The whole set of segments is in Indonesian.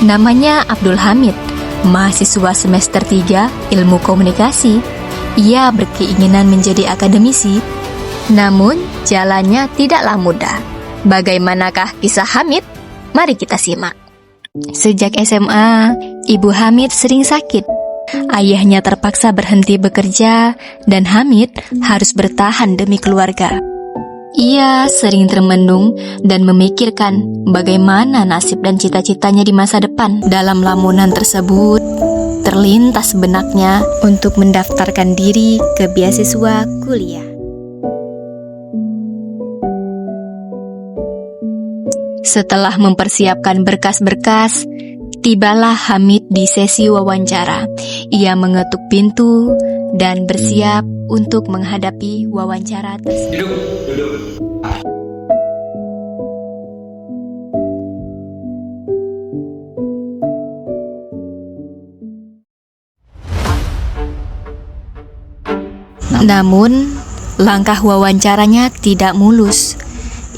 Namanya Abdul Hamid, mahasiswa semester 3 Ilmu Komunikasi. Ia berkeinginan menjadi akademisi, namun jalannya tidaklah mudah. Bagaimanakah kisah Hamid? Mari kita simak. Sejak SMA, Ibu Hamid sering sakit. Ayahnya terpaksa berhenti bekerja dan Hamid harus bertahan demi keluarga. Ia sering termenung dan memikirkan bagaimana nasib dan cita-citanya di masa depan. Dalam lamunan tersebut, terlintas benaknya untuk mendaftarkan diri ke beasiswa kuliah. Setelah mempersiapkan berkas-berkas, tibalah Hamid di sesi wawancara. Ia mengetuk pintu dan bersiap untuk menghadapi wawancara tersebut. Duduk. Namun, langkah wawancaranya tidak mulus.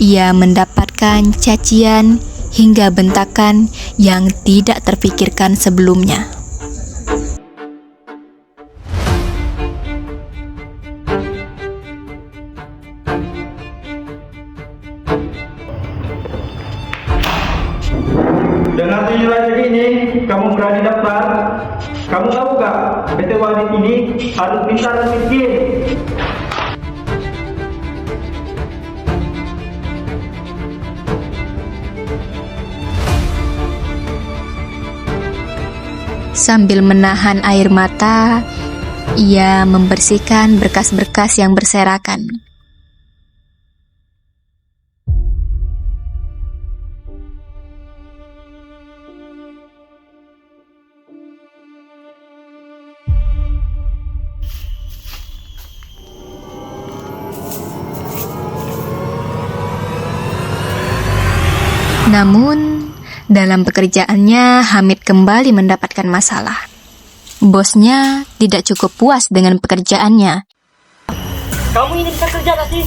Ia mendapatkan cacian hingga bentakan yang tidak terpikirkan sebelumnya. Dengan tujuh raja ini, kamu berani daftar. Kamu tahu gak, PT Wadid ini harus pintar dan miskin. Sambil menahan air mata, ia membersihkan berkas-berkas yang berserakan. Namun, dalam pekerjaannya, Hamid kembali mendapatkan masalah. Bosnya tidak cukup puas dengan pekerjaannya. Kamu ini bisa kerja gak sih?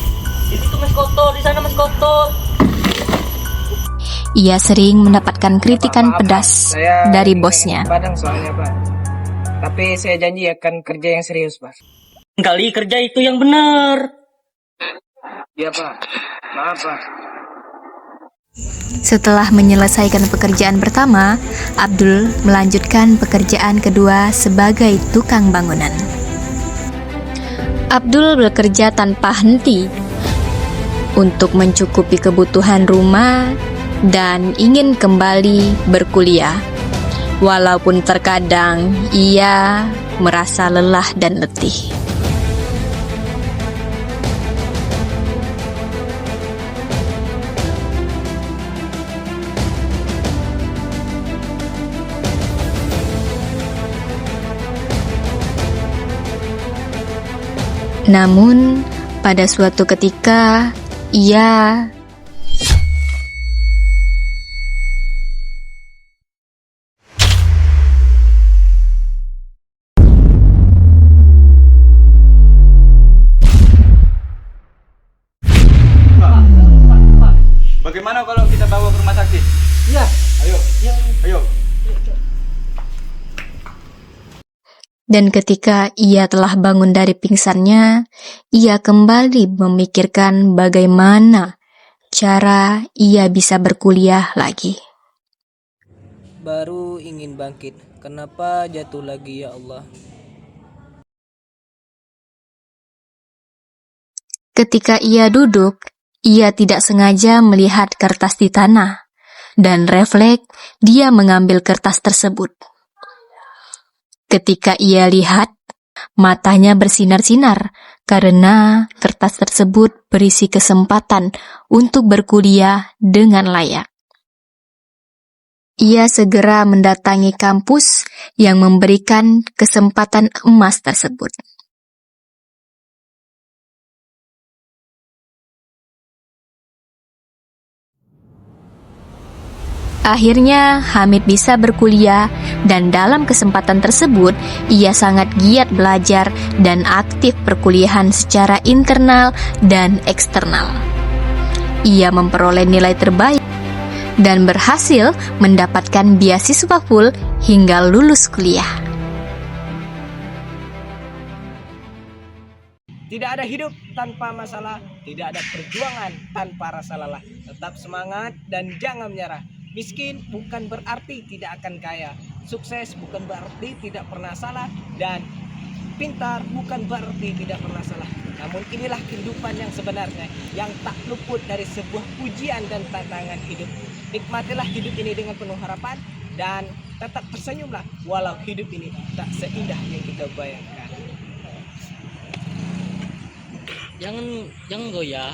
Di situ mas kotor, di sana mas kotor. Ia sering mendapatkan kritikan pedas dari bosnya. Padang soalnya Pak. Tapi saya janji akan kerja yang serius Pak. Kali kerja itu yang benar. Iya Pak. Maaf Pak. Setelah menyelesaikan pekerjaan pertama, Abdul melanjutkan pekerjaan kedua sebagai tukang bangunan. Abdul bekerja tanpa henti untuk mencukupi kebutuhan rumah dan ingin kembali berkuliah. Walaupun terkadang ia merasa lelah dan letih. Namun, pada suatu ketika, ia Bagaimana kalau kita bawa ke rumah sakit? Iya. Ayo. Dan ketika ia telah bangun dari pingsannya, ia kembali memikirkan bagaimana cara ia bisa berkuliah lagi. Baru ingin bangkit. Kenapa jatuh lagi ya Allah? Ketika ia duduk, ia tidak sengaja melihat kertas di tanah, dan refleks dia mengambil kertas tersebut. Ketika ia lihat, matanya bersinar-sinar karena kertas tersebut berisi kesempatan untuk berkuliah dengan layak. Ia segera mendatangi kampus yang memberikan kesempatan emas tersebut. Akhirnya, Hamid bisa berkuliah dan dalam kesempatan tersebut, ia sangat giat belajar dan aktif perkuliahan secara internal dan eksternal. Ia memperoleh nilai terbaik dan berhasil mendapatkan beasiswa full hingga lulus kuliah. Tidak ada hidup tanpa masalah, tidak ada perjuangan tanpa rasa lelah. Tetap semangat dan jangan menyerah. Miskin bukan berarti tidak akan kaya. Sukses bukan berarti tidak pernah salah. Dan pintar bukan berarti tidak pernah salah. Namun inilah kehidupan yang sebenarnya, yang tak luput dari sebuah ujian dan tantangan hidup. Nikmatilah hidup ini dengan penuh harapan dan tetap tersenyumlah walau hidup ini tak seindah yang kita bayangkan. Jangan goyah.